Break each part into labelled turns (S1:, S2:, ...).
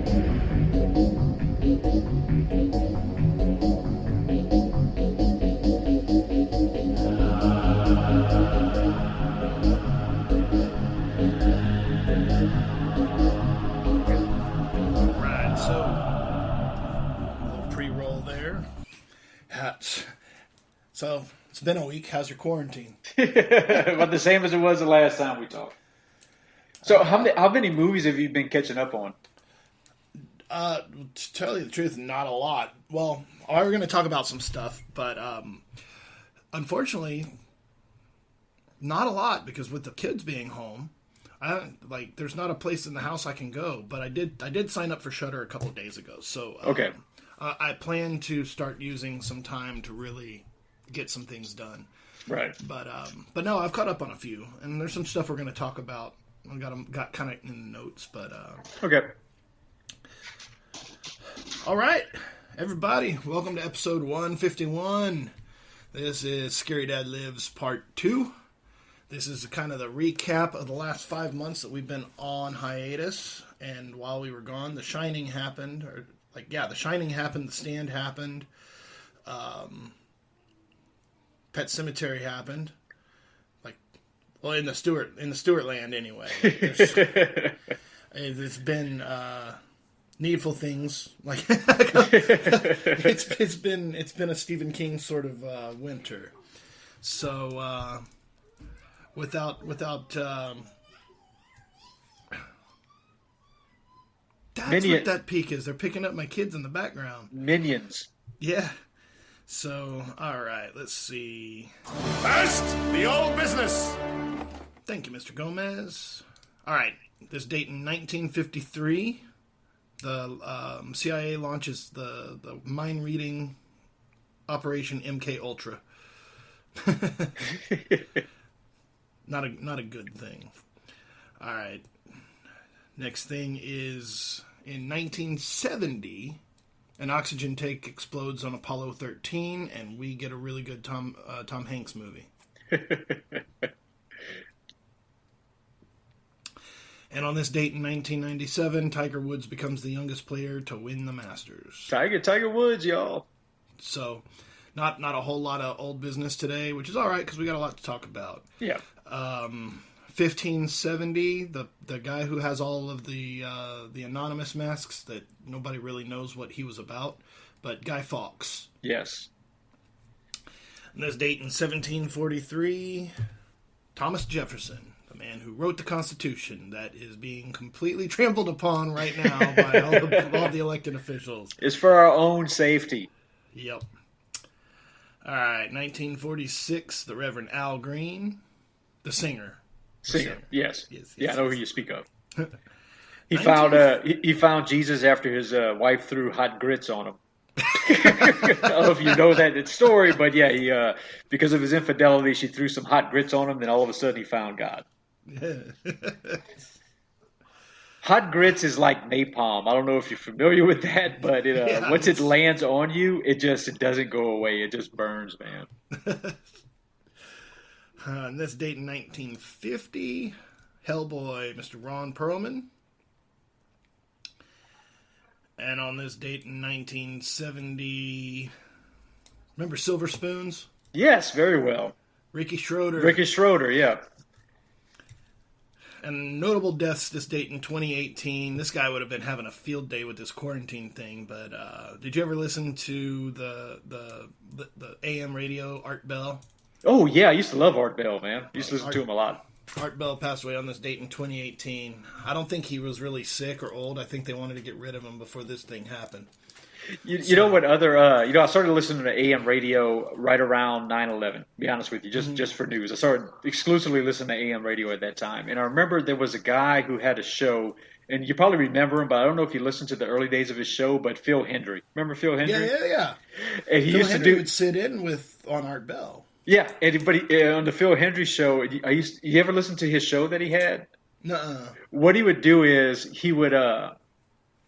S1: Right, so a little pre-roll there. So it's been a week. How's your quarantine?
S2: About the same as it was the last time we talked. So how many movies have you been catching up on?
S1: To tell you the truth, not a lot. Well, we're going to talk about some stuff, but unfortunately, not a lot because with the kids being home, there's not a place in the house I can go. But I did sign up for Shudder a couple of days ago, so
S2: okay.
S1: I plan to start using some time to really get some things done.
S2: Right.
S1: But no, I've caught up on a few, and there's some stuff we're going to talk about. I got kind of in the notes, but
S2: okay.
S1: All right, everybody, welcome to episode 151. This is Scarydad Lives Part 2. This is kind of the recap of the last 5 months that we've been on hiatus. And while we were gone, The Shining happened. The Shining happened, The Stand happened. Pet Cemetery happened. In the Stewart land anyway. It's been... Needful Things, it's been a Stephen King sort of winter. So without that's what that peak is. They're picking up my kids in the background.
S2: Minions.
S1: Yeah. So all right, let's see.
S3: First, the old business.
S1: Thank you, Mr. Gomez. All right, this date in 1953. The CIA launches the mind-reading Operation MK Ultra. Not a good thing. All right. Next thing is in 1970, an oxygen tank explodes on Apollo 13, and we get a really good Tom Hanks movie. And on this date in 1997, Tiger Woods becomes the youngest player to win the Masters.
S2: Tiger Woods, y'all.
S1: So, not a whole lot of old business today, which is all right because we got a lot to talk about.
S2: Yeah.
S1: 1570, the guy who has all of the anonymous masks that nobody really knows what he was about, but Guy Fawkes.
S2: Yes.
S1: And this date in 1743, Thomas Jefferson. Man who wrote the Constitution that is being completely trampled upon right now by all the elected officials.
S2: It's for our own safety.
S1: Yep. All right, 1946, the Reverend Al Green, the singer.
S2: Yes. Yeah, I know who you speak of. He
S1: 19...
S2: he found Jesus after his wife threw hot grits on him. I don't know if you know that story, but yeah, he because of his infidelity, she threw some hot grits on him. Then all of a sudden, he found God. Hot grits is like napalm. I don't know if you're familiar with that, but once it lands on you, it doesn't go away. It just burns, man.
S1: On this date in 1950, Hellboy, Mr. Ron Perlman. And on this date in 1970, remember Silver Spoons?
S2: Yes, very well.
S1: Ricky Schroeder,
S2: yeah.
S1: And notable deaths this date in 2018. This guy would have been having a field day with this quarantine thing. But did you ever listen to the AM radio, Art Bell?
S2: Oh yeah, I used to love Art Bell, man. I used to listen to him a lot.
S1: Art Bell passed away on this date in 2018. I don't think he was really sick or old. I think they wanted to get rid of him before this thing happened.
S2: You know what other, I started listening to AM radio right around 9/11, to be honest with you, just for news. I started exclusively listening to AM radio at that time. And I remember there was a guy who had a show, and you probably remember him, but I don't know if you listened to the early days of his show, but Phil Hendry. Remember Phil Hendry?
S1: Yeah.
S2: And he
S1: Phil
S2: used
S1: Hendry
S2: to
S1: would sit in on Art Bell.
S2: Yeah, but on the Phil Hendry show, you ever listen to his show that he had?
S1: Nuh-uh.
S2: What he would do is he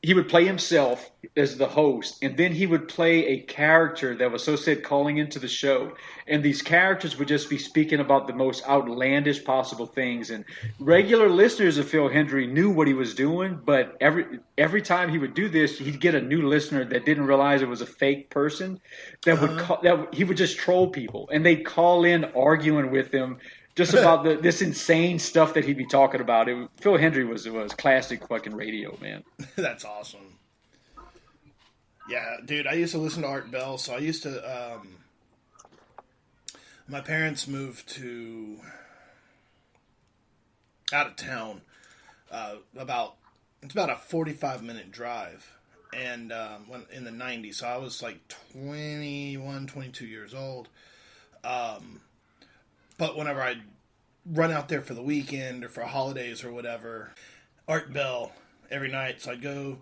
S2: he would play himself as the host, and then he would play a character that was so said calling into the show. And these characters would just be speaking about the most outlandish possible things. And regular listeners of Phil Hendry knew what he was doing, but every time he would do this, he'd get a new listener that didn't realize it was a fake person that he would just troll people, and they'd call in arguing with him just about this insane stuff that he'd be talking about. Phil Hendry was classic fucking radio, man.
S1: That's awesome. Yeah, dude, I used to listen to Art Bell, so I used to. My parents moved to out of town. It's about a 45-minute drive, and when in the 90s, so I was like 21, 22 years old. But whenever I'd run out there for the weekend or for holidays or whatever, Art Bell every night. So I'd go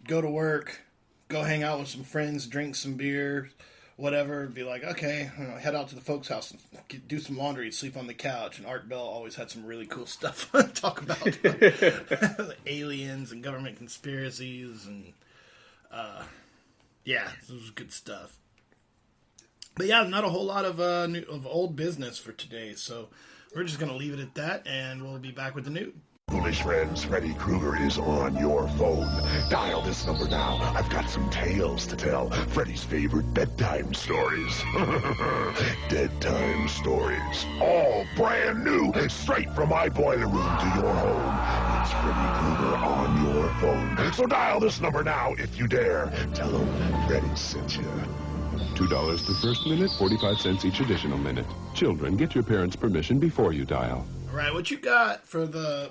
S1: to work, go hang out with some friends, drink some beer, whatever. Be like, okay, head out to the folks' house and do some laundry, sleep on the couch. And Art Bell always had some really cool stuff to talk about. Aliens and government conspiracies. And yeah, this was good stuff. But yeah, not a whole lot of old business for today, so we're just going to leave it at that, and we'll be back with the new.
S3: Foolish friends, Freddy Krueger is on your phone. Dial this number now. I've got some tales to tell. Freddy's favorite bedtime stories. Bedtime stories. All brand new. Straight from my boiler room to your home. It's Freddy Krueger on your phone. So dial this number now if you dare. Tell him Freddy sent you.
S4: $2 the first minute, 45 cents each additional minute. Children, get your parents' permission before you dial.
S1: All right, what you got for us,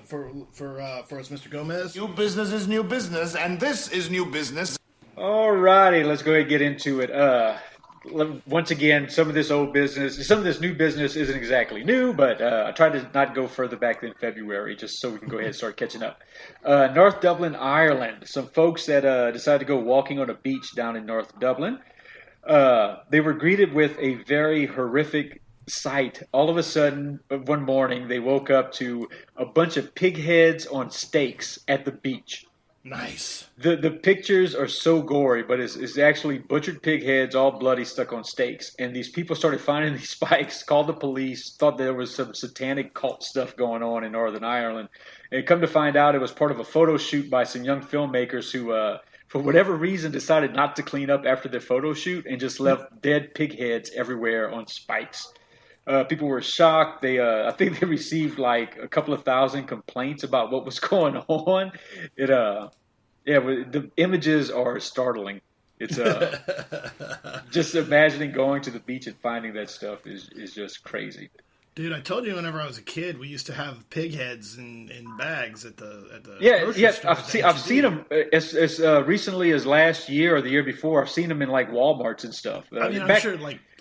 S1: Mr. Gomez?
S3: New business is new business, and this is new business.
S2: All righty, let's go ahead and get into it. Once again, some of this new business isn't exactly new, but I tried to not go further back than February, just so we can go ahead and start catching up. North Dublin, Ireland. Some folks that decided to go walking on a beach down in North Dublin. They were greeted with a very horrific sight. All of a sudden, one morning, they woke up to a bunch of pig heads on stakes at the beach.
S1: Nice.
S2: The pictures are so gory, but it's actually butchered pig heads, all bloody, stuck on stakes. And these people started finding these spikes, called the police, thought there was some satanic cult stuff going on in Northern Ireland. And come to find out, it was part of a photo shoot by some young filmmakers who for whatever reason, decided not to clean up after their photo shoot and just left dead pig heads everywhere on spikes. People were shocked. I think they received like a couple of thousand complaints about what was going on. The images are startling. It's just imagining going to the beach and finding that stuff is just crazy.
S1: Dude, I told you whenever I was a kid, we used to have pig heads in bags at the
S2: yeah.
S1: stores.
S2: I've seen them as recently as last year or the year before. I've seen them in like Walmarts and stuff.
S1: I mean,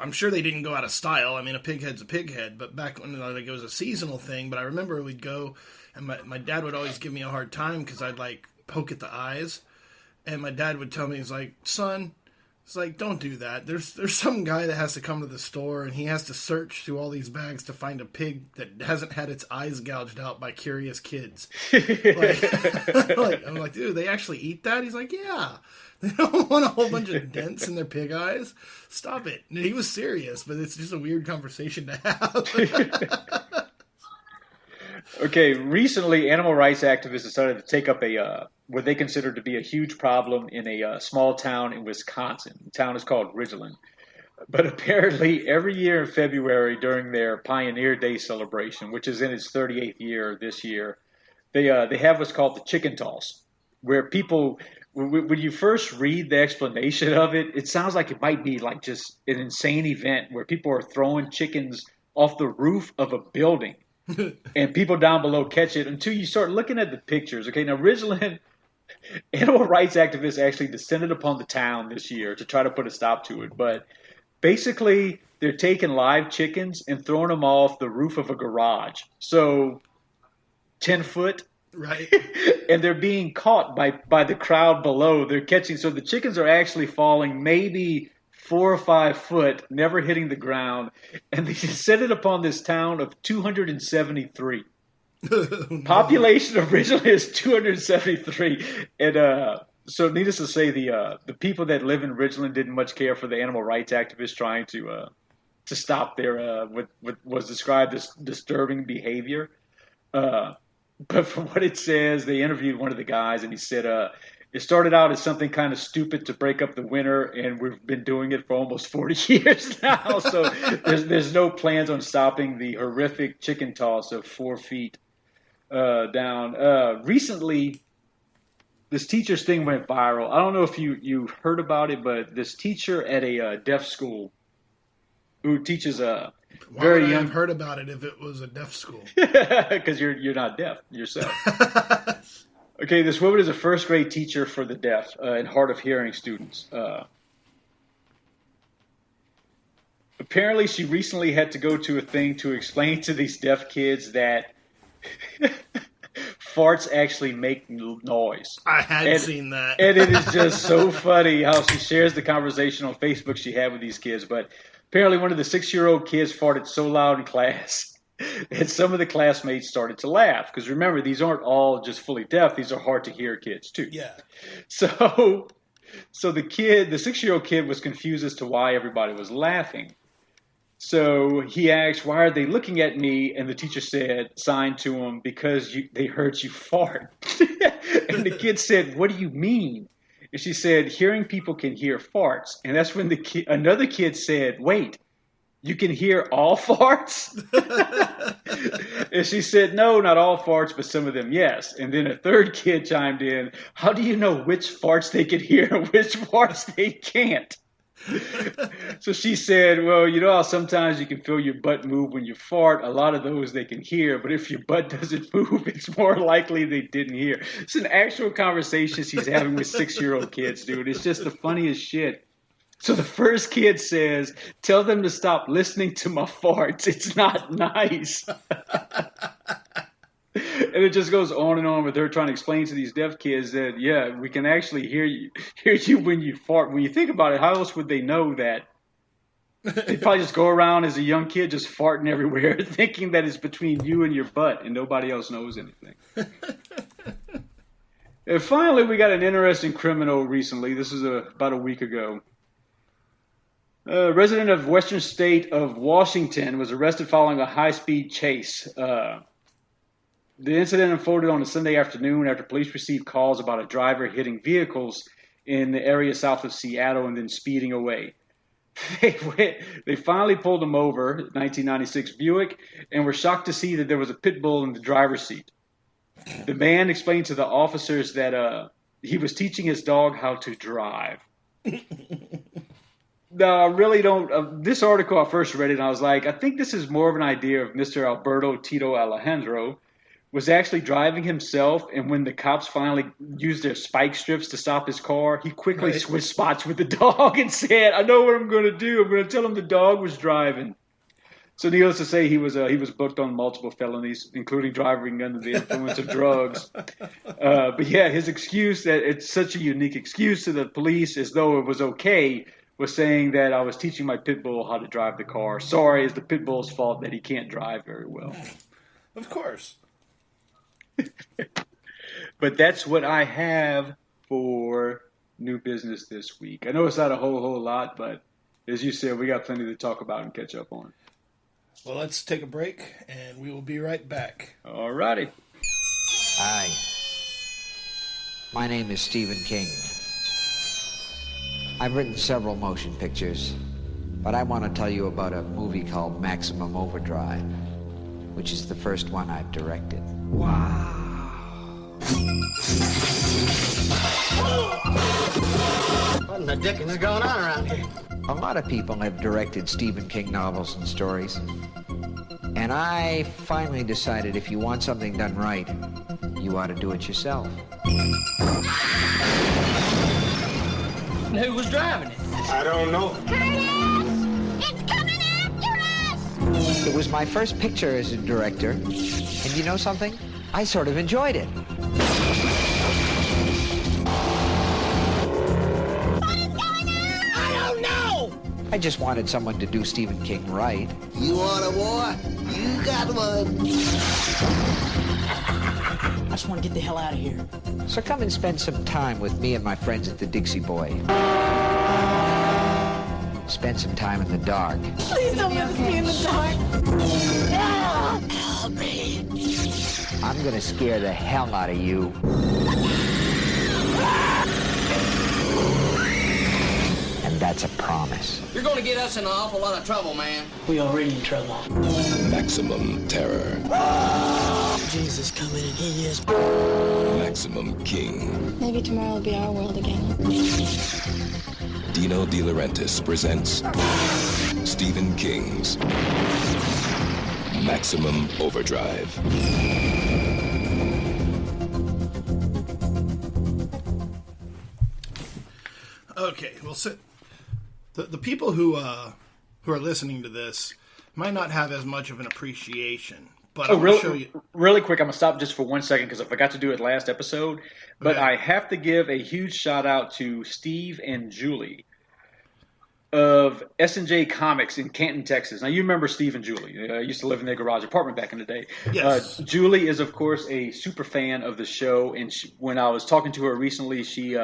S1: I'm sure they didn't go out of style. I mean, a pig head's a pig head, but back when it was a seasonal thing. But I remember we'd go, and my dad would always give me a hard time because I'd like poke at the eyes, and my dad would tell me, he's like, son. It's like, don't do that. There's some guy that has to come to the store and he has to search through all these bags to find a pig that hasn't had its eyes gouged out by curious kids. I'm like, dude, they actually eat that? He's like, yeah. They don't want a whole bunch of dents in their pig eyes. Stop it. And he was serious, but it's just a weird conversation to have.
S2: Okay, recently animal rights activists decided to take up what they consider to be a huge problem in a small town in Wisconsin. The town is called Ridgeland. But apparently every year in February during their Pioneer Day celebration, which is in its 38th year this year, they have what's called the chicken toss, where people, when you first read the explanation of it, it sounds like it might be like just an insane event where people are throwing chickens off the roof of a building. And people down below catch it until you start looking at the pictures. Okay, now Ridgeland animal rights activists actually descended upon the town this year to try to put a stop to it. But basically, they're taking live chickens and throwing them off the roof of a garage. So 10 foot.
S1: Right.
S2: And they're being caught by the crowd below. They're catching. So the chickens are actually falling maybe 4 or 5 foot, never hitting the ground, and they descended upon this town of 273. Population originally is 273, and So needless to say, the people that live in Ridgeland didn't much care for the animal rights activists trying to stop their what was described as disturbing behavior. But from what it says, they interviewed one of the guys, and he said, it started out as something kind of stupid to break up the winter, and we've been doing it for almost 40 years now. So there's no plans on stopping the horrific chicken toss of 4 feet down. Recently, this teacher's thing went viral. I don't know if you heard about it, but this teacher at a deaf school who teaches a very young.
S1: I've heard about it if it was a deaf school.
S2: Because you're not deaf yourself. Okay, this woman is a first grade teacher for the deaf and hard of hearing students. Apparently, she recently had to go to a thing to explain to these deaf kids that farts actually make noise.
S1: I had seen that.
S2: And it is just so funny how she shares the conversation on Facebook she had with these kids. But apparently one of the 6-year-old kids farted so loud in class and some of the classmates started to laugh. Because remember, these aren't all just fully deaf. These are hard to hear kids too.
S1: Yeah.
S2: So the 6-year-old kid was confused as to why everybody was laughing. So he asked, "Why are they looking at me?" And the teacher signed to him, "Because they heard you fart." And the kid said, "What do you mean?" And she said, "Hearing people can hear farts." And that's when another kid said, "Wait, you can hear all farts?" And she said, "No, not all farts, but some of them, yes." And then a third kid chimed in, "How do you know which farts they can hear and which farts they can't?" So she said, "Well, you know how sometimes you can feel your butt move when you fart? A lot of those they can hear, but if your butt doesn't move, it's more likely they didn't hear." It's an actual conversation she's having with 6-year-old kids, dude. It's just the funniest shit. So the first kid says, "Tell them to stop listening to my farts. It's not nice." And it just goes on and on with her trying to explain to these deaf kids that, yeah, we can actually hear you when you fart. When you think about it, how else would they know that? They probably just go around as a young kid just farting everywhere, thinking that it's between you and your butt and nobody else knows anything. And finally, we got an interesting criminal recently. This is about a week ago. A resident of western state of Washington was arrested following a high-speed chase. The incident unfolded on a Sunday afternoon after police received calls about a driver hitting vehicles in the area south of Seattle and then speeding away. They finally pulled him over, 1996 Buick, and were shocked to see that there was a pit bull in the driver's seat. The man explained to the officers that he was teaching his dog how to drive. No, I really don't. This article, I first read it, and I was like, I think this is more of an idea of Mr. Alberto Tito Alejandro was actually driving himself, and when the cops finally used their spike strips to stop his car, he quickly switched spots with the dog and said, "I know what I'm going to do. I'm going to tell him the dog was driving." So needless to say, he was booked on multiple felonies, including driving under the influence of drugs. But yeah, his excuse, that it's such a unique excuse to the police, as though it was okay, was saying that I was teaching my pit bull how to drive the car. Sorry, it's the pit bull's fault that he can't drive very well.
S1: Of course.
S2: But that's what I have for new business this week. I know it's not a whole lot, but as you said, we got plenty to talk about and catch up on.
S1: Well, let's take a break, and we will be right back.
S2: All righty.
S5: Hi. My name is Stephen King. I've written several motion pictures, but I want to tell you about a movie called Maximum Overdrive, which is the first one I've directed. Wow.
S6: What in the dickens is going on around here?
S5: A lot of people have directed Stephen King novels and stories. And I finally decided if you want something done right, you ought to do it yourself.
S6: Who was driving it? I don't know.
S7: Curtis! It's coming after us!
S5: It was my first picture as a director, and you know something? I sort of enjoyed it.
S7: What is going on?
S6: I don't know!
S5: I just wanted someone to do Stephen King right.
S6: You want a war? You got one. just want to get the hell out of here.
S5: So come and spend some time with me and my friends at the Dixie Boy. Spend some time in the dark.
S7: Please don't let us be in the dark. Help me.
S5: I'm gonna scare the hell out of you. And that's a promise.
S6: You're going to get us in an awful lot of trouble, man.
S8: We already in trouble.
S9: Maximum terror.
S8: Jesus coming and he is.
S9: Maximum King.
S7: Maybe tomorrow will be our world again.
S9: Dino De Laurentiis presents Stephen King's Maximum Overdrive.
S1: Okay, well, the people who are listening to this might not have as much of an appreciation, but I'm going to show you.
S2: Really quick, I'm going to stop just for 1 second because I forgot to do it last episode. But I have to give a huge shout out to Steve and Julie of S&J Comics in Canton, Texas. Now, you remember Steve and Julie. I used to live in their garage apartment back in the day.
S1: Yes.
S2: Julie is, of course, a super fan of the show. And when I was talking to her recently, she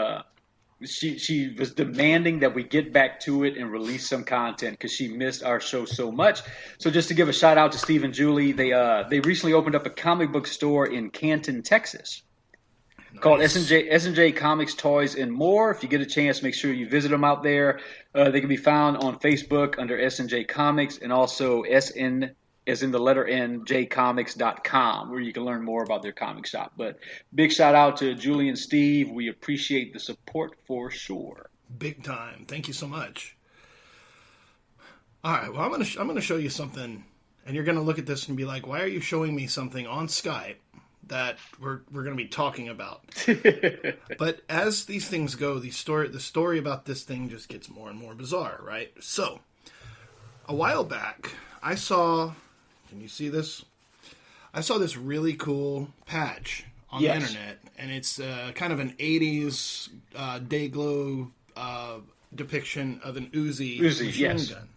S2: was demanding that we get back to it and release some content because she missed our show so much. So just to give a shout out to Steve and Julie, they recently opened up a comic book store in Canton, Texas. Nice. Called S&J Comics, Toys, and More. If you get a chance, make sure you visit them out there. They can be found on Facebook under S&J Comics and also SN as in the letter N, jcomics.com, where you can learn more about their comic shop. But big shout out to Julie and Steve. We appreciate the support for sure.
S1: Big time. Thank you so much. All right, well, I'm gonna show you something, and you're gonna look at this and be like, why are you showing me something on Skype that we're going to be talking about? But as these things go, the story about this thing just gets more and more bizarre, right? So, a while back, I saw, can you see this? I saw this really cool patch on the internet, and it's kind of an 80s Dayglow depiction of an Uzi machine gun.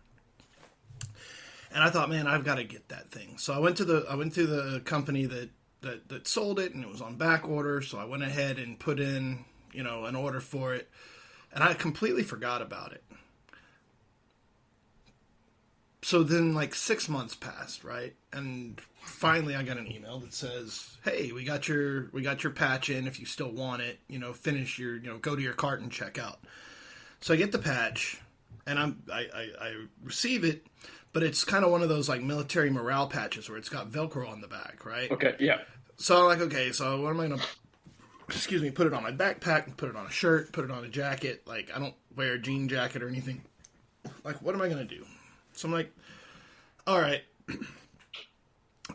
S1: And I thought, man, I've got to get that thing. So I went to the company that sold it, and it was on back order, so I went ahead and put in, an order for it, and I completely forgot about it. So then, 6 months passed, right? And finally, I got an email that says, "Hey, we got your patch in. If you still want it, finish your, go to your cart and check out." So I get the patch, and I receive it, but it's kind of one of those military morale patches where it's got Velcro on the back, right?
S2: Okay, yeah.
S1: So I'm like, okay, so what am I going to, put it on my backpack, put it on a shirt, put it on a jacket. I don't wear a jean jacket or anything. What am I going to do? So I'm like, all right,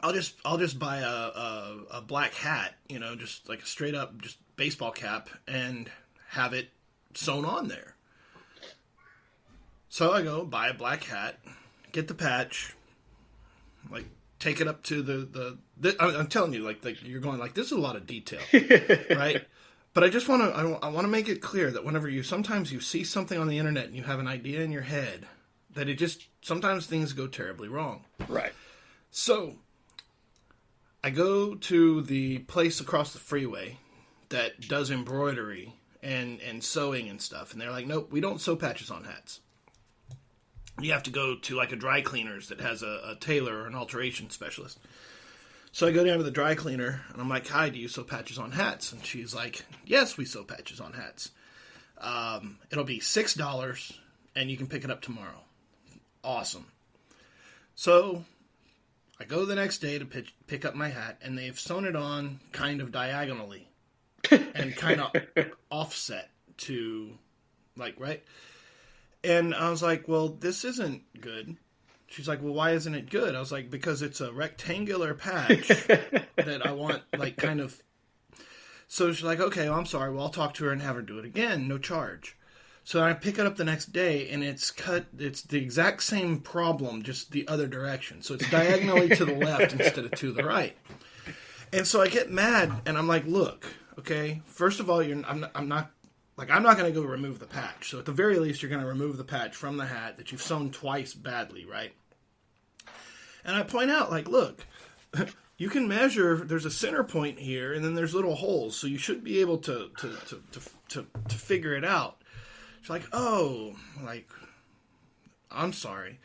S1: I'll just buy a black hat, just a straight up just baseball cap and have it sewn on there. So I go buy a black hat, get the patch, take it up to the I'm telling you, you're going this is a lot of detail, right? But I just want to make it clear that whenever sometimes you see something on the internet and you have an idea in your head, that sometimes things go terribly wrong.
S2: Right.
S1: So I go to the place across the freeway that does embroidery and sewing and stuff, and they're like, nope, we don't sew patches on hats. You have to go to a dry cleaner's that has a tailor or an alteration specialist. So I go down to the dry cleaner, and I'm like, hi, do you sew patches on hats? And she's like, yes, we sew patches on hats. It'll be $6, and you can pick it up tomorrow. Awesome. So I go the next day to pick up my hat, and they've sewn it on kind of diagonally and kind of offset to, right? And I was like, well, this isn't good. She's like, well, why isn't it good? I was like, because it's a rectangular patch that I want, kind of. So she's like, okay, well, I'm sorry. Well, I'll talk to her and have her do it again. No charge. So I pick it up the next day, and it's the exact same problem, just the other direction. So it's diagonally to the left instead of to the right. And so I get mad, and I'm like, look, okay, first of all, I'm not going to go remove the patch. So at the very least, you're going to remove the patch from the hat that you've sewn twice badly, right? And I point out, look, you can measure. There's a center point here, and then there's little holes, so you should be able to figure it out. She's like, oh, like, I'm sorry.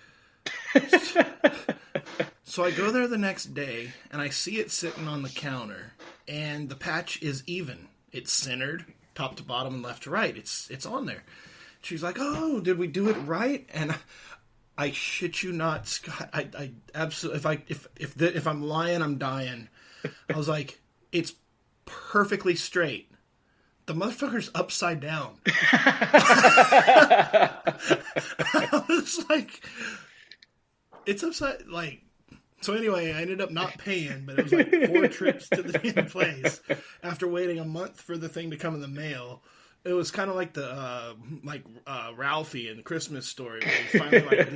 S1: So I go there the next day, and I see it sitting on the counter, and the patch is even. It's centered, top to bottom and left to right. It's on there. She's like, oh, did we do it right? And I shit you not, Scott. I absolutely, if I'm lying, I'm dying. I was like, it's perfectly straight. The motherfucker's upside down. I was like, it's upside, like, so anyway, I ended up not paying, but it was like 4 trips to the damn place after waiting a month for the thing to come in the mail. It was kind of like the Ralphie in Christmas Story, where he's finally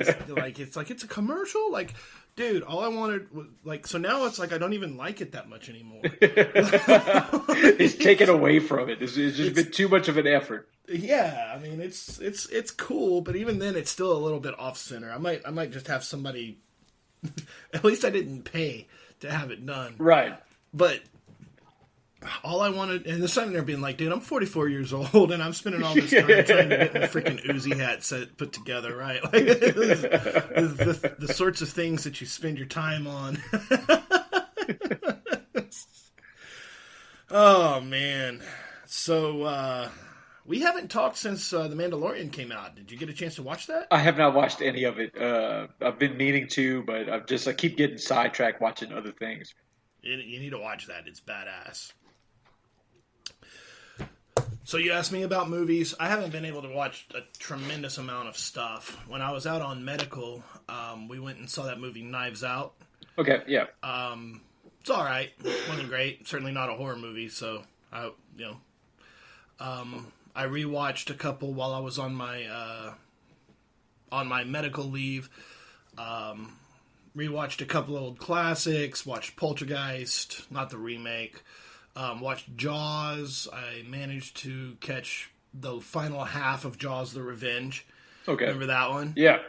S1: it's a commercial. Like, dude, all I wanted was so now it's like I don't even like it that much anymore.
S2: It's taken away from it. It's just been too much of an effort.
S1: Yeah, I mean it's cool, but even then it's still a little bit off center. I might just have somebody. At least I didn't pay to have it done.
S2: Right.
S1: But all I wanted, and the sitting there being like, dude, I'm 44 years old, and I'm spending all this time trying to get my freaking Uzi hat put together, right? Like, the sorts of things that you spend your time on. Oh, man. So, we haven't talked since The Mandalorian came out. Did you get a chance to watch that?
S2: I have not watched any of it. I've been meaning to, but I keep getting sidetracked watching other things.
S1: You need to watch that. It's badass. So you asked me about movies. I haven't been able to watch a tremendous amount of stuff. When I was out on medical, we went and saw that movie Knives Out.
S2: Okay, yeah.
S1: It's all right. Wasn't great. Certainly not a horror movie. So I rewatched a couple while I was on my medical leave. Rewatched a couple old classics. Watched Poltergeist, not the remake. Watched Jaws. I managed to catch the final half of Jaws: The Revenge.
S2: Okay,
S1: remember that one?
S2: Yeah.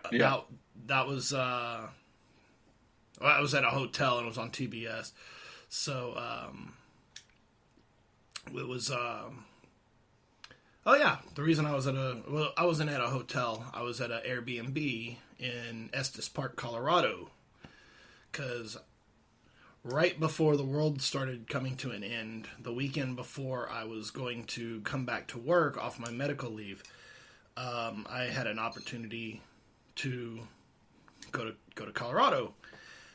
S1: That was. I was at a hotel and it was on TBS. So it was. Oh yeah, the reason I wasn't at a hotel. I was at an Airbnb in Estes Park, Colorado, because right before the world started coming to an end, the weekend before I was going to come back to work off my medical leave, I had an opportunity to go to Colorado.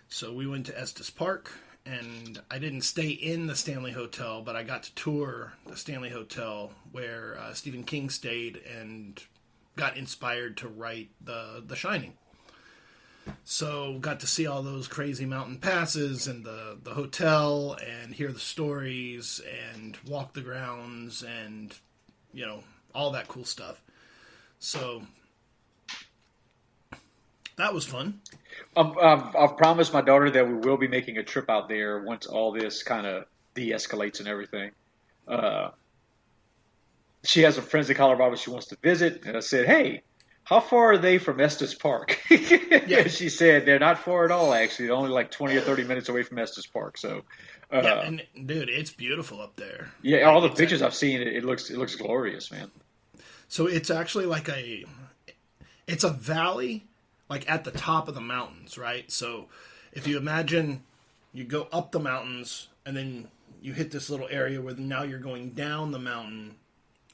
S1: So we went to Estes Park, and I didn't stay in the Stanley Hotel, but I got to tour the Stanley Hotel where Stephen King stayed and got inspired to write The Shining. So got to see all those crazy mountain passes and the hotel and hear the stories and walk the grounds and, all that cool stuff. So that was fun.
S2: I've promised my daughter that we will be making a trip out there once all this kind of de-escalates and everything. She has some friends in Colorado she wants to visit, and I said, hey, how far are they from Estes Park? Yeah. She said they're not far at all, actually. They're only like 20 or 30 minutes away from Estes Park. So,
S1: yeah, and dude, it's beautiful up there.
S2: Yeah, all the pictures I've seen, it looks glorious, man.
S1: So it's actually like it's a valley, like at the top of the mountains, right? So if you imagine you go up the mountains and then you hit this little area where now you're going down the mountain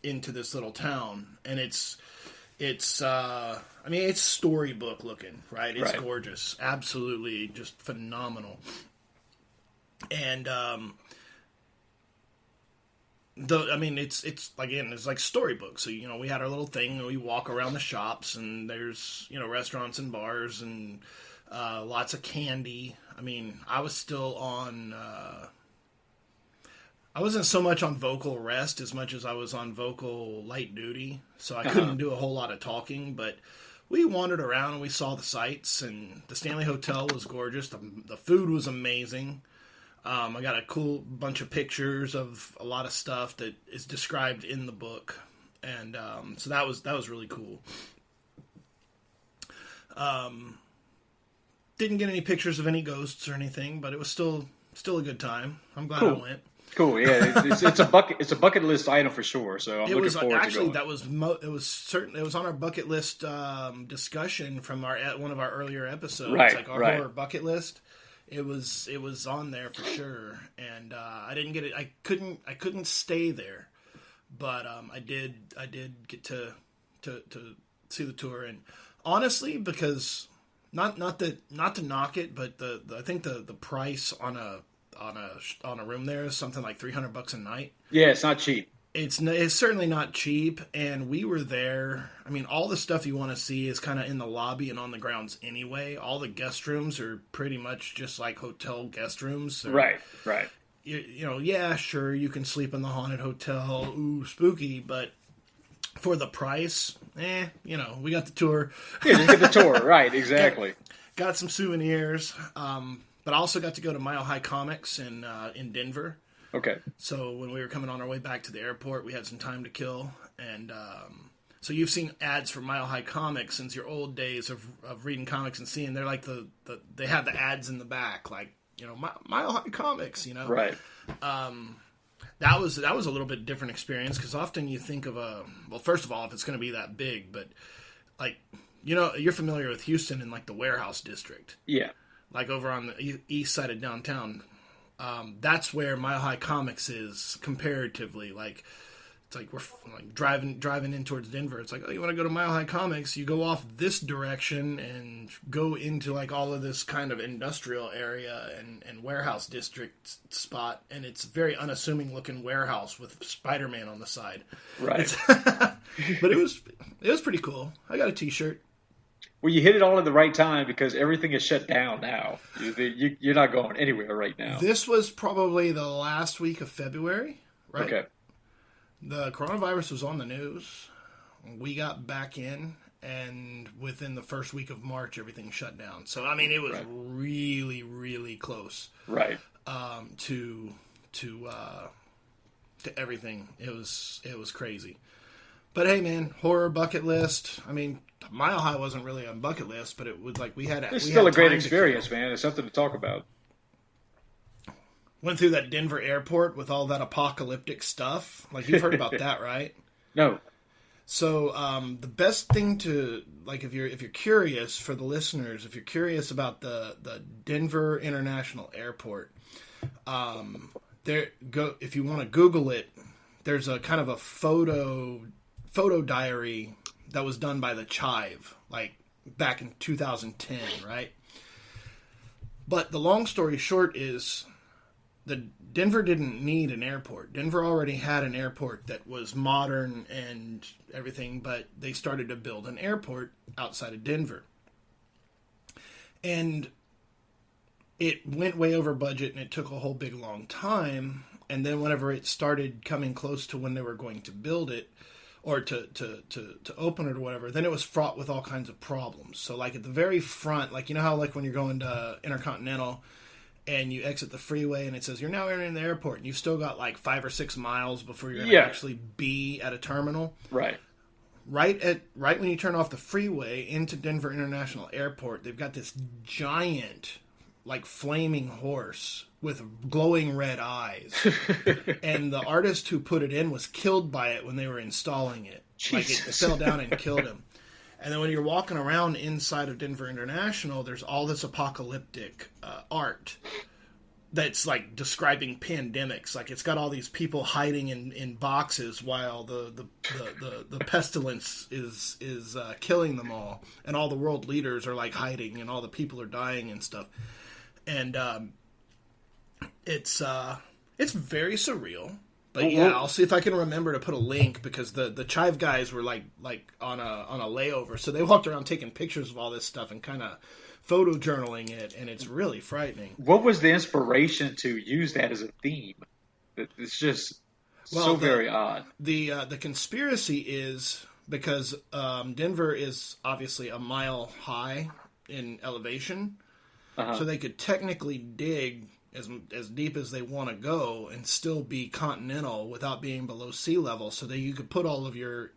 S1: into this little town, and it's storybook looking, right? It's right. Gorgeous. Absolutely just phenomenal. And it's like storybook. So, we had our little thing and we walk around the shops and there's, restaurants and bars and lots of candy. I mean, I was still on I wasn't so much on vocal rest as much as I was on vocal light duty, so I couldn't do a whole lot of talking, but we wandered around and we saw the sights, and the Stanley Hotel was gorgeous. The food was amazing. I got a cool bunch of pictures of a lot of stuff that is described in the book, and so that was really cool. Didn't get any pictures of any ghosts or anything, but it was still still a good time. I'm glad
S2: Cool.
S1: I went.
S2: Cool. Yeah, it's a bucket list item for sure. So I'm looking forward to going.
S1: That was it was on our bucket list discussion from one of our earlier episodes,
S2: Right,
S1: like our
S2: right.
S1: horror bucket list. It was on there for sure, and I didn't get it. I couldn't stay there, but I did get to see the tour, and honestly, because not to knock it, but I think the price on a room there is something like $300 a night.
S2: Yeah, it's not cheap.
S1: It's certainly not cheap, and we were there. I mean, all the stuff you want to see is kind of in the lobby and on the grounds anyway. All the guest rooms are pretty much just like hotel guest rooms.
S2: Right.
S1: You know, yeah, sure, you can sleep in the haunted hotel. Ooh, spooky, but for the price, you know, we got the tour.
S2: Yeah, just get the tour. Right, exactly.
S1: Got some souvenirs, but I also got to go to Mile High Comics in Denver.
S2: Okay.
S1: So when we were coming on our way back to the airport, we had some time to kill, and so you've seen ads for Mile High Comics since your old days of reading comics and seeing they're like they have the ads in the back, like, you know, Mile High Comics, you know.
S2: Right.
S1: That was a little bit different experience, because often you think of first of all, if it's going to be that big, but like, you know, you're familiar with Houston and like the Warehouse District.
S2: Yeah.
S1: Like over on the east side of downtown. That's where Mile High Comics is comparatively. Like, it's like we're like driving in towards Denver. It's like, oh, you want to go to Mile High Comics? You go off this direction and go into like all of this kind of industrial area and warehouse district spot, and it's a very unassuming looking warehouse with Spider-Man on the side.
S2: Right.
S1: But it was pretty cool. I got a T-shirt.
S2: Well, you hit it all at the right time, because everything is shut down now. You're not going anywhere right now.
S1: This was probably the last week of February, right?
S2: Okay.
S1: The coronavirus was on the news. We got back in, and within the first week of March, everything shut down. So, I mean, it was really, really close.
S2: Right.
S1: To everything. It was crazy. But hey, man, horror bucket list. I mean, Mile High wasn't really on bucket list, but it was like
S2: It's still a great experience, man. It's something to talk about.
S1: Went through that Denver airport with all that apocalyptic stuff. Like, you've heard about that, right?
S2: No.
S1: So the best thing to, like, if you're curious, for the listeners, if you're curious about the Denver International Airport, if you want to Google it, there's a kind of a photo diary that was done by the Chive, like back in 2010, right? But the long story short is, Denver didn't need an airport. Denver already had an airport that was modern and everything, but they started to build an airport outside of Denver. And it went way over budget, and it took a whole big long time. And then whenever it started coming close to when they were going to build it, or to open it or whatever, then it was fraught with all kinds of problems. So like at the very front, like, you know how like when you're going to Intercontinental and you exit the freeway and it says you're now entering the airport, and you've still got like 5 or 6 miles before you're going to actually be at a terminal.
S2: Right.
S1: Right when you turn off the freeway into Denver International Airport, they've got this giant, like, flaming horse with glowing red eyes. And the artist who put it in was killed by it when they were installing it. Jesus. Like, it fell down and killed him. And then when you're walking around inside of Denver International, there's all this apocalyptic art that's like describing pandemics. Like, it's got all these people hiding in boxes while the pestilence is killing them all, and all the world leaders are like hiding, and all the people are dying and stuff. And it's very surreal. But yeah, I'll see if I can remember to put a link, because the Chive guys were like on a layover, so they walked around taking pictures of all this stuff and kind of photojournaling it, and it's really frightening.
S2: What was the inspiration to use that as a theme? It's just very odd.
S1: The conspiracy is because Denver is obviously a mile high in elevation, so they could technically dig as deep as they want to go and still be continental without being below sea level, so that you could put all of your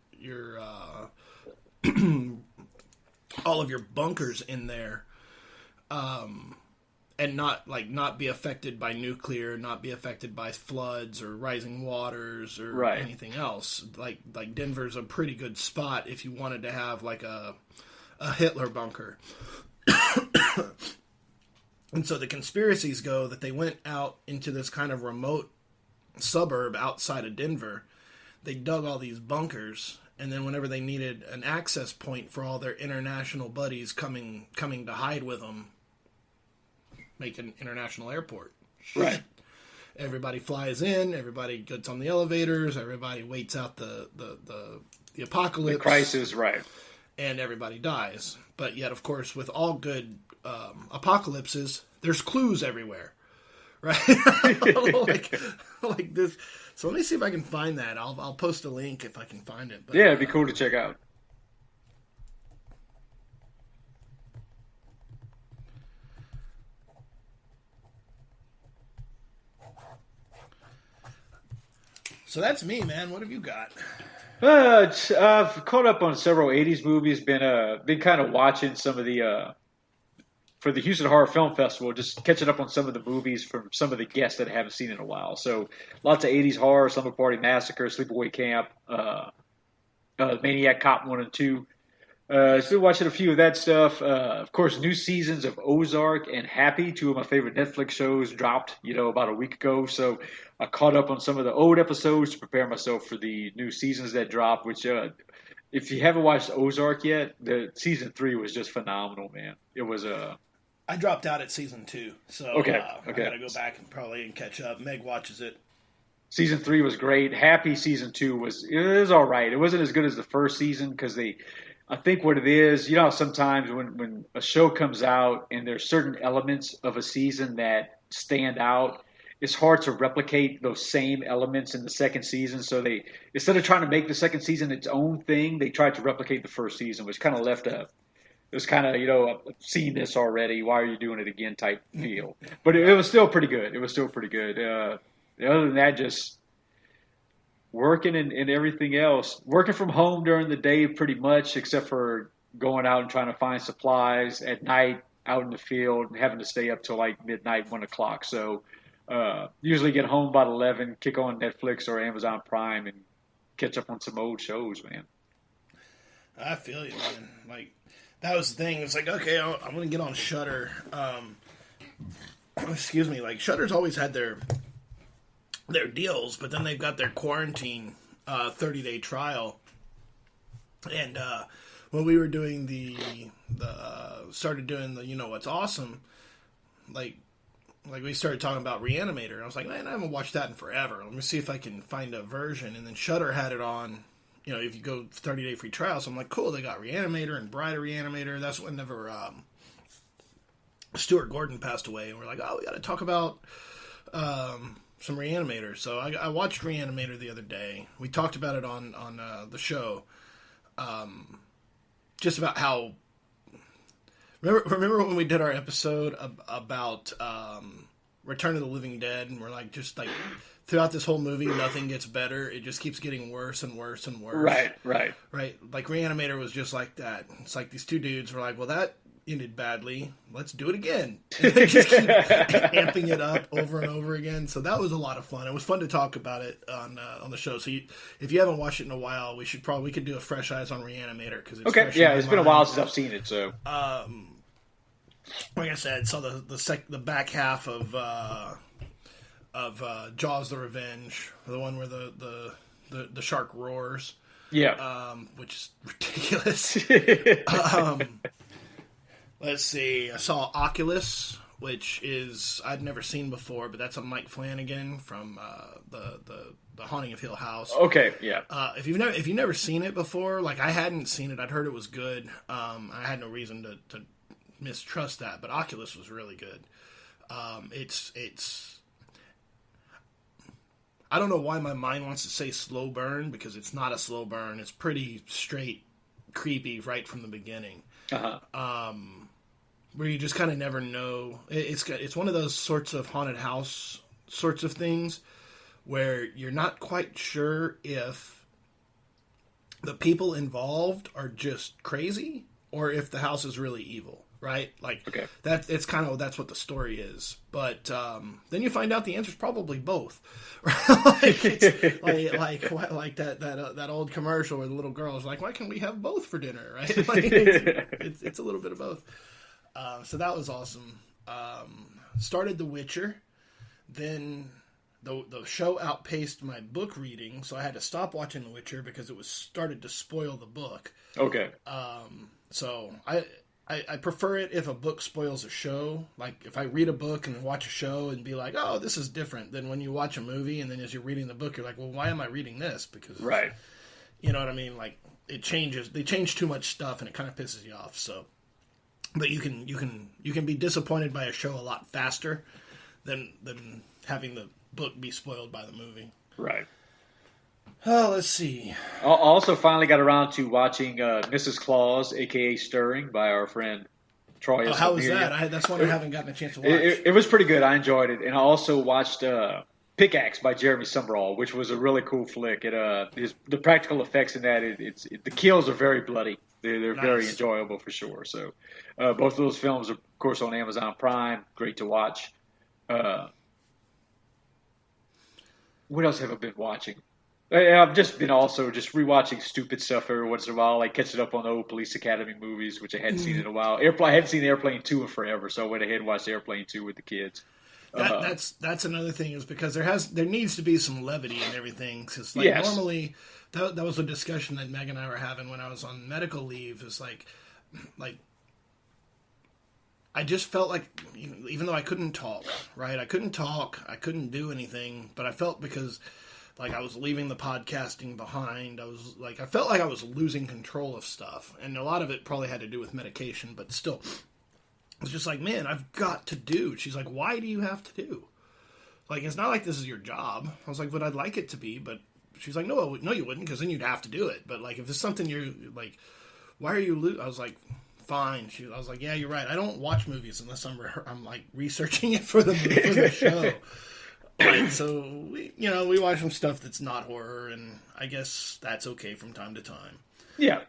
S1: all of your bunkers in there, and not be affected by nuclear, not be affected by floods or rising waters or anything else. Like Denver's a pretty good spot if you wanted to have like a Hitler bunker. And so the conspiracies go that they went out into this kind of remote suburb outside of Denver. They dug all these bunkers, and then whenever they needed an access point for all their international buddies coming to hide with them, make an international airport.
S2: Right.
S1: Everybody flies in, everybody gets on the elevators, everybody waits out the apocalypse.
S2: The crisis, right.
S1: And everybody dies. But yet, of course, with all good apocalypses, there's clues everywhere. Right? like this. So let me see if I can find that. I'll post a link if I can find it. But,
S2: yeah, it'd be cool to check out.
S1: So that's me, man. What have you got?
S2: I've caught up on several '80s movies. Been kind of watching some of the for the Houston Horror Film Festival, just catching up on some of the movies from some of the guests that I haven't seen in a while. So lots of '80s horror, Slumber Party Massacre, Sleepaway Camp, Maniac Cop 1 and 2. Still watching a few of that stuff. Of course, new seasons of Ozark and Happy, two of my favorite Netflix shows, dropped, about a week ago. So I caught up on some of the old episodes to prepare myself for the new seasons that dropped, which, if you haven't watched Ozark yet, the season 3 was just phenomenal, man. It was
S1: I dropped out at season 2, so
S2: okay.
S1: I gotta go back and catch up. Meg watches it.
S2: Season 3 was great. Happy season 2 was all right. It wasn't as good as the first season because I think what it is, sometimes when a show comes out and there's certain elements of a season that stand out, it's hard to replicate those same elements in the second season. So they, instead of trying to make the second season its own thing, they tried to replicate the first season, which kind of left it was kind of, I've seen this already. Why are you doing it again type feel. But it was still pretty good. Other than that, just working and everything else. Working from home during the day pretty much, except for going out and trying to find supplies at night out in the field and having to stay up till like midnight, 1 o'clock. So usually get home about 11, kick on Netflix or Amazon Prime and catch up on some old shows, man.
S1: I feel you, man. Like, that was the thing. It's like, okay, I'm going to get on Shudder. Excuse me. Like, Shudder's always had their deals, but then they've got their quarantine 30-day trial. And when we were doing started doing the What's Awesome, like we started talking about Reanimator. And I was like, man, I haven't watched that in forever. Let me see if I can find a version. And then Shudder had it on. If you go 30-day free trial, so I'm like, cool, they got Reanimator and Bride of Reanimator. That's whenever Stuart Gordon passed away, and we're like, oh, we got to talk about some Reanimator. So I watched Reanimator the other day. We talked about it on the show, just about how. Remember when we did our episode about Return of the Living Dead, and we're like, just like. Throughout this whole movie, nothing gets better. It just keeps getting worse and worse and worse.
S2: Right.
S1: Like Reanimator was just like that. It's like these two dudes were like, well, that ended badly. Let's do it again. And they just keep amping it up over and over again. So that was a lot of fun. It was fun to talk about it on the show. So if you haven't watched it in a while, we could do a fresh eyes on Reanimator because it's
S2: okay. Yeah, it's been a while since I've seen it. So
S1: like I said, saw the back half of Jaws: The Revenge, the one where the shark roars.
S2: Yeah.
S1: Which is ridiculous. Let's see. I saw Oculus, which is I'd never seen before, but that's a Mike Flanagan from the Haunting of Hill House.
S2: Okay, yeah.
S1: If you've never seen it before, like I hadn't seen it, I'd heard it was good. I had no reason to mistrust that, but Oculus was really good. It's I don't know why my mind wants to say slow burn, because it's not a slow burn. It's pretty straight, creepy right from the beginning.
S2: Uh-huh.
S1: Where you just kind of never know. It's one of those sorts of haunted house sorts of things where you're not quite sure if the people involved are just crazy or if the house is really evil, right? Like
S2: Okay.
S1: that's what the story is. But then you find out the answer's probably both. like that old commercial where the little girl is like, "Why can't we have both for dinner?" Right? Like, it's a little bit of both. So that was awesome. Started The Witcher, then the show outpaced my book reading, so I had to stop watching The Witcher because it was started to spoil the book.
S2: Okay.
S1: So I prefer it if a book spoils a show. Like if I read a book and watch a show and be like, oh, this is different than when you watch a movie and then as you're reading the book, you're like, well, why am I reading this? Because
S2: right.
S1: You know what I mean? Like it changes. They change too much stuff and it kind of pisses you off. So, but you can be disappointed by a show a lot faster than having the book be spoiled by the movie.
S2: Right.
S1: Oh, let's see.
S2: I also finally got around to watching Mrs. Claus, a.k.a. Stirring, by our friend Troy.
S1: Oh, how was that? That's one I haven't gotten a chance to watch.
S2: It was pretty good. I enjoyed it. And I also watched Pickaxe by Jeremy Summerall, which was a really cool flick. The practical effects in that, the kills are very bloody. They're nice. Very enjoyable for sure. So both of those films are, of course, on Amazon Prime. Great to watch. What else have I been watching? I've just been also just rewatching stupid stuff every once in a while, like catching up on the old Police Academy movies, which I hadn't seen in a while. I hadn't seen Airplane 2 in forever, so I went ahead and watched Airplane 2 with the kids.
S1: That's another thing is because there needs to be some levity in everything. Because normally that was a discussion that Meg and I were having when I was on medical leave. It's like I just felt like, even though I couldn't talk, right? I couldn't do anything, but I felt because like I was leaving the podcasting behind. I felt like I was losing control of stuff. And a lot of it probably had to do with medication, but still, it's just like, man, I've got to do. She's like, why do you have to do? Like, it's not like this is your job. I was like, but I'd like it to be. But she's like, no, you wouldn't, because then you'd have to do it. But like, if it's something you're like, why are you I was like, fine. I was like, yeah, you're right. I don't watch movies unless I'm like researching it for the show. Right, so we watch some stuff that's not horror, and I guess that's okay from time to time.
S2: Yeah.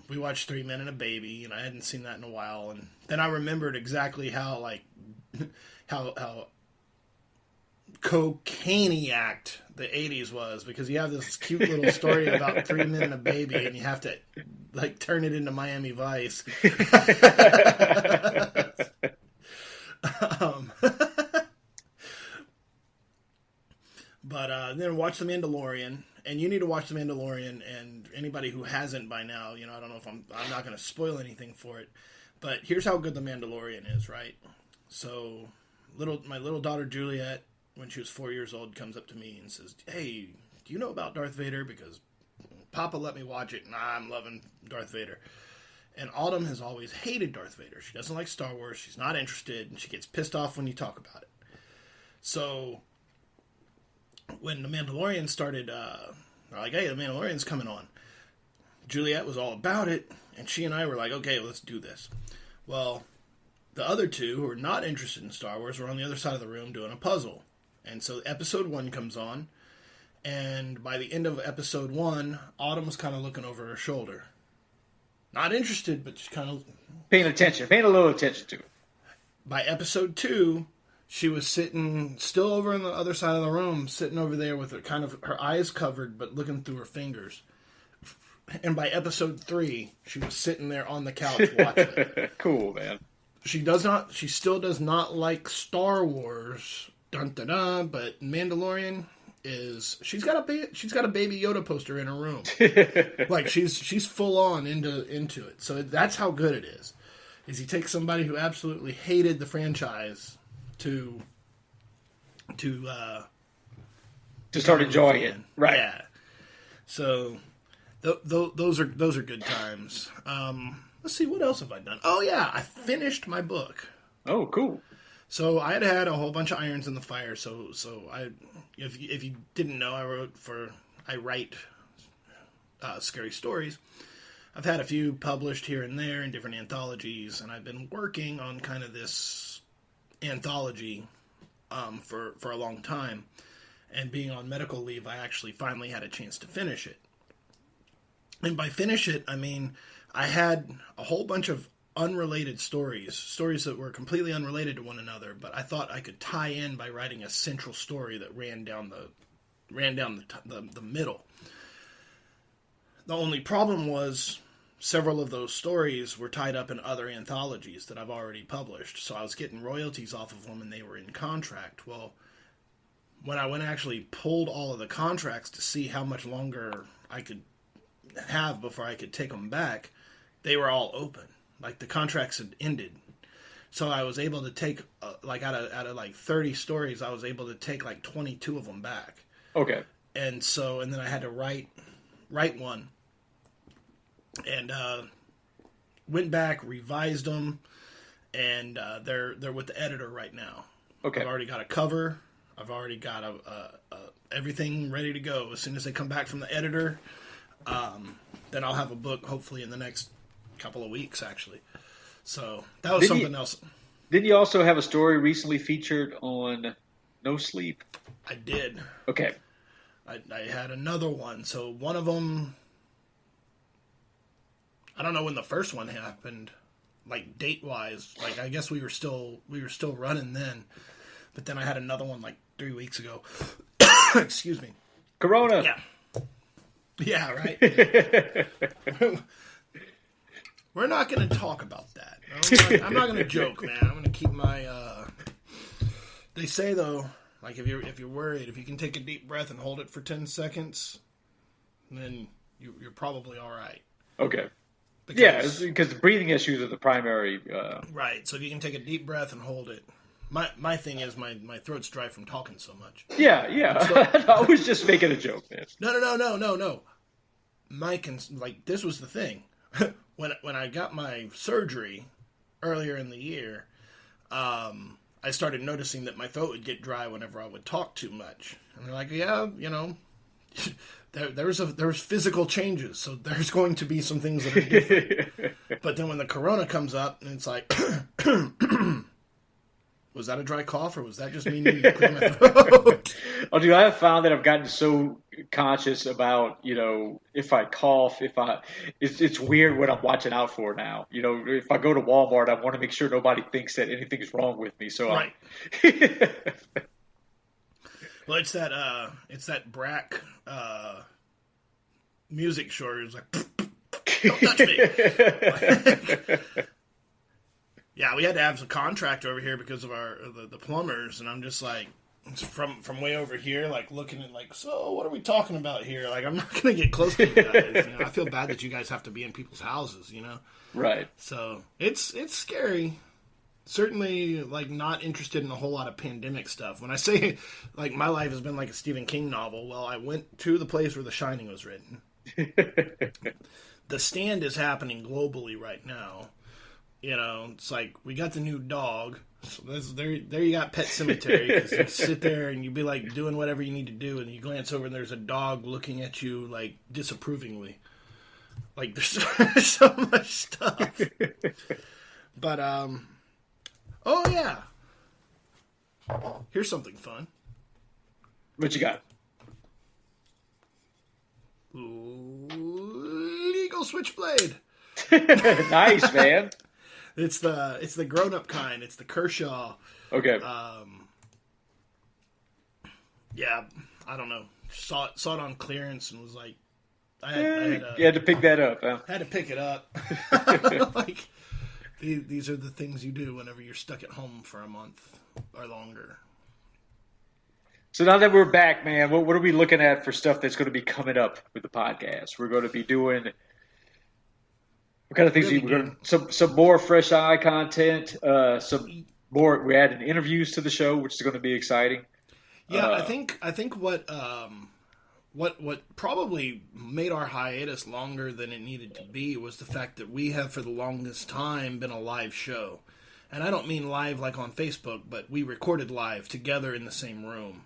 S1: We watched 3 Men and a Baby, and I hadn't seen that in a while, and then I remembered exactly how cocaine-act the 80s was, because you have this cute little story about 3 Men and a Baby, and you have to like turn it into Miami Vice. But then watch The Mandalorian, and you need to watch The Mandalorian, and anybody who hasn't by now, I don't know if I'm not going to spoil anything for it, but here's how good The Mandalorian is, right? So, my little daughter Juliet, when she was 4 years old, comes up to me and says, hey, do you know about Darth Vader? Because Papa let me watch it, and I'm loving Darth Vader. And Autumn has always hated Darth Vader. She doesn't like Star Wars, she's not interested, and she gets pissed off when you talk about it. So when The Mandalorian started, they're like, hey, The Mandalorian's coming on. Juliet was all about it, and she and I were like, okay, let's do this. Well, the other two, who are not interested in Star Wars, were on the other side of the room doing a puzzle. And so episode 1 comes on, and by the end of episode 1, Autumn was kind of looking over her shoulder. Not interested, but just kind of
S2: paying a little attention to it.
S1: By episode 2, she was sitting still over on the other side of the room, sitting over there with her eyes covered, but looking through her fingers. And by episode 3, she was sitting there on the couch watching it.
S2: Cool, man.
S1: She still does not like Star Wars, dun dun dun, but Mandalorian she's got a Baby Yoda poster in her room. Like she's full on into it. So that's how good it is. Is he takes somebody who absolutely hated the franchise to
S2: start enjoying it, right?
S1: Yeah. So those are good times. Let's see, what else have I done? Oh yeah, I finished my book.
S2: Oh, cool.
S1: So I had a whole bunch of irons in the fire. So if you didn't know, I write scary stories. I've had a few published here and there in different anthologies, and I've been working on kind of this anthology for a long time. And being on medical leave, I actually finally had a chance to finish it. And by finish it, I mean I had a whole bunch of unrelated stories that were completely unrelated to one another, but I thought I could tie in by writing a central story that ran down the middle. The only problem was several of those stories were tied up in other anthologies that I've already published, so I was getting royalties off of them and they were in contract. Well, when I went and actually pulled all of the contracts to see how much longer I could have before I could take them back, they were all open. Like, the contracts had ended. So I was able to take, out of like 30 stories, I was able to take like 22 of them back.
S2: Okay.
S1: And then I had to write one. And went back, revised them, and they're with the editor right now.
S2: Okay.
S1: I've already got a cover. I've already got everything ready to go. As soon as they come back from the editor, then I'll have a book hopefully in the next couple of weeks, actually. So that was something else.
S2: Didn't you also have a story recently featured on No Sleep?
S1: I did.
S2: Okay.
S1: I had another one. So one of them, I don't know when the first one happened, like date-wise. Like, I guess we were still running then. But then I had another one like 3 weeks ago. Excuse me.
S2: Corona.
S1: Yeah. Yeah, right? We're not going to talk about that. I'm not going to joke, man. I'm going to keep my... They say, though, like, if you're worried, if you can take a deep breath and hold it for 10 seconds, then you're probably all right.
S2: Okay. Because the breathing issues are the primary...
S1: Right, so if you can take a deep breath and hold it. My thing is my throat's dry from talking so much.
S2: Yeah.
S1: So,
S2: I was just making a joke, man.
S1: No. This was the thing. When I got my surgery earlier in the year, I started noticing that my throat would get dry whenever I would talk too much. And they're like, yeah, there was physical changes, so there's going to be some things that are different. But then when the corona comes up, and it's like, was that a dry cough, or was that just me needing to clear my throat?
S2: Oh, dude, I have found that I've gotten so conscious about, if I cough, it's weird what I'm watching out for now. If I go to Walmart, I want to make sure nobody thinks that anything's wrong with me. So
S1: right. Well, it's that Brack music short. It's like, don't touch me. Yeah, we had to have a contract over here because of the plumbers, and I'm just like, from way over here, like looking at like, so what are we talking about here? Like, I'm not gonna get close to you guys. I feel bad that you guys have to be in people's houses,
S2: Right.
S1: So it's scary. Certainly, like, not interested in a whole lot of pandemic stuff. When I say, like, my life has been like a Stephen King novel, well, I went to the place where The Shining was written. The Stand is happening globally right now. It's like, we got the new dog. So there you got Pet Cemetery. Because you sit there and you be, like, doing whatever you need to do, and you glance over and there's a dog looking at you, like, disapprovingly. Like, there's so much stuff. But, oh, yeah. Here's something fun.
S2: What you got?
S1: Legal Switchblade.
S2: Nice, man.
S1: It's the grown-up kind. It's the Kershaw.
S2: Okay.
S1: Yeah, I don't know. Saw it on clearance and was like,
S2: you had to pick that up, huh?
S1: Had to pick it up. Like, these are the things you do whenever you're stuck at home for a month or longer.
S2: So now that we're back, man, what are we looking at for stuff that's going to be coming up with the podcast? We're going to be doing what kind of things? We're going to, some more fresh eye content. Some more. We're adding interviews to the show, which is going to be exciting.
S1: Yeah, I think what probably made our hiatus longer than it needed to be was the fact that we have for the longest time been a live show. And I don't mean live like on Facebook, but we recorded live together in the same room.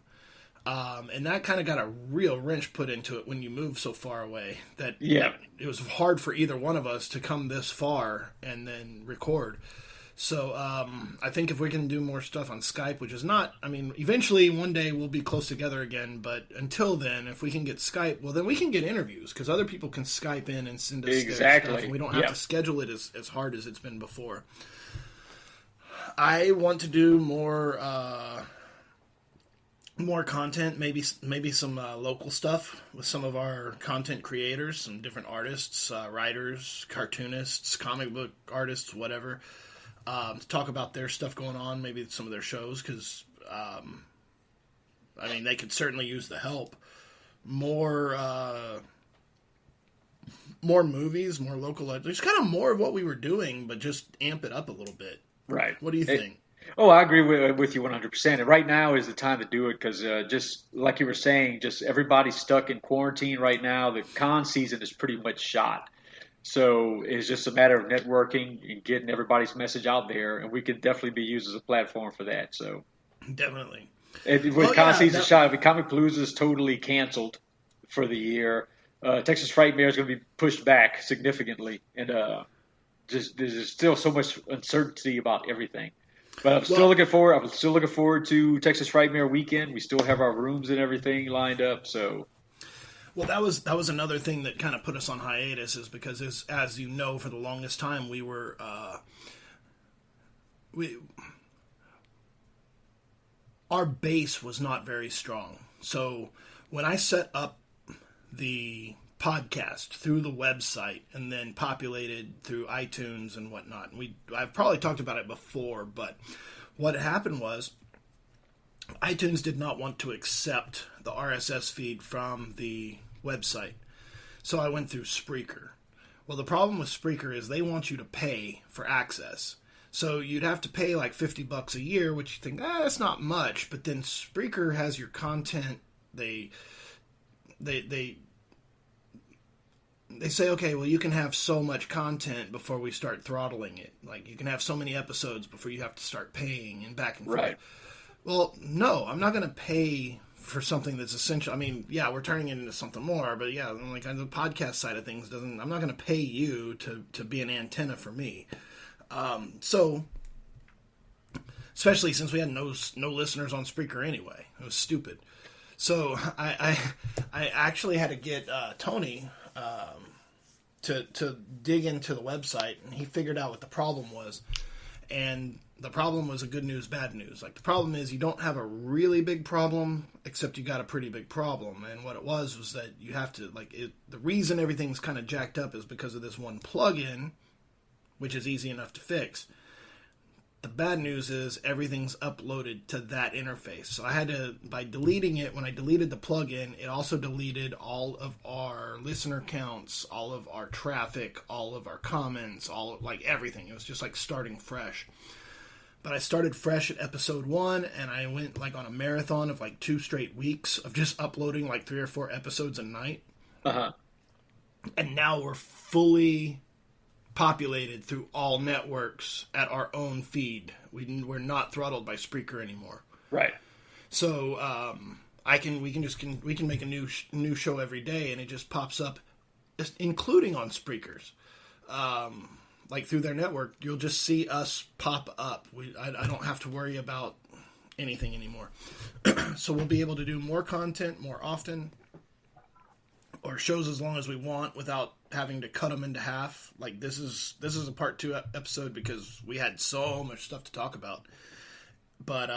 S1: And that kind of got a real wrench put into it when you move so far away that it was hard for either one of us to come this far and then record. So I think if we can do more stuff on Skype, which is not, I mean, eventually one day we'll be close together again. But until then, if we can get Skype, well, then we can get interviews because other people can Skype in and send us their stuff. And we don't have to schedule it as hard as it's been before. I want to do more content, maybe some local stuff with some of our content creators, some different artists, writers, cartoonists, comic book artists, whatever. To talk about their stuff going on, maybe some of their shows, because, I mean, they could certainly use the help. More movies, more local, just kind of more of what we were doing, but just amp it up a little bit.
S2: Right.
S1: What do you think?
S2: I agree with you 100%. And right now is the time to do it because just like you were saying, just everybody's stuck in quarantine right now. The con season is pretty much shot. So it's just a matter of networking and getting everybody's message out there, and we could definitely be used as a platform for that. So
S1: definitely.
S2: With con season shot, if Comic Palooza is totally canceled for the year, Texas Frightmare is going to be pushed back significantly, and there's still so much uncertainty about everything. But I'm still looking forward to Texas Frightmare weekend. We still have our rooms and everything lined up. So.
S1: Well, that was another thing that kind of put us on hiatus, is because as you know, for the longest time we were our base was not very strong. So when I set up the podcast through the website and then populated through iTunes and whatnot, I've probably talked about it before, but what happened was iTunes did not want to accept the RSS feed from the website. So I went through Spreaker. Well, the problem with Spreaker is they want you to pay for access. So you'd have to pay like $50 a year, which you think, that's not much. But then Spreaker has your content. They say, okay, well, you can have so much content before we start throttling it. Like, you can have so many episodes before you have to start paying and back and forth.
S2: Right.
S1: Well, no, I'm not going to pay for something that's essential. I mean, yeah, we're turning it into something more, but yeah, like on the podcast side of things, I'm not going to pay you to be an antenna for me. So, especially since we had no listeners on Spreaker anyway, it was stupid. So I actually had to get Tony to dig into the website, and he figured out what the problem was. And the problem was a good news, bad news. Like, the problem is you don't have a really big problem, except you got a pretty big problem. And what it was that you have to, the reason everything's kind of jacked up is because of this one plugin, which is easy enough to fix. The bad news is everything's uploaded to that interface. So I had to, by deleting it, when I deleted the plugin, it also deleted all of our listener counts, all of our traffic, all of our comments, everything. It was just like starting fresh. But I started fresh at episode 1, and I went on a marathon of 2 straight weeks of just uploading 3 or 4 episodes a night.
S2: Uh-huh.
S1: And now we're fully populated through all networks at our own feed. We're not throttled by Spreaker anymore.
S2: Right.
S1: So we can make a new show every day, and it just pops up, including on Spreakers. Through their network, you'll just see us pop up. I don't have to worry about anything anymore. So we'll be able to do more content more often, or shows as long as we want without having to cut them into half. This is a part 2 episode because we had so much stuff to talk about. But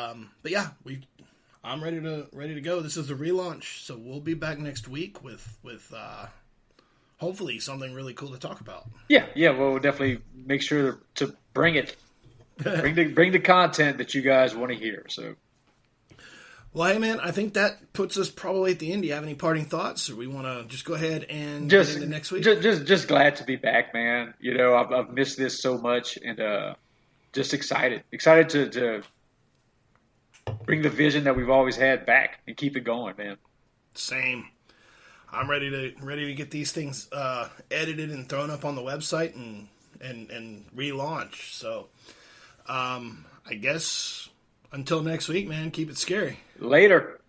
S1: yeah, I'm ready to go. This is the relaunch, so we'll be back next week with hopefully something really cool to talk about.
S2: Yeah. Well, we'll definitely make sure to bring it, bring the content that you guys want to hear. So.
S1: Well, hey, man, I think that puts us probably at the end. Do you have any parting thoughts, or we want to just go ahead and get into next week?
S2: Just glad to be back, man. I've missed this so much, and just excited to bring the vision that we've always had back and keep it going, man.
S1: Same. I'm ready to get these things edited and thrown up on the website and relaunch. So, I guess until next week, man, keep it scary.
S2: Later.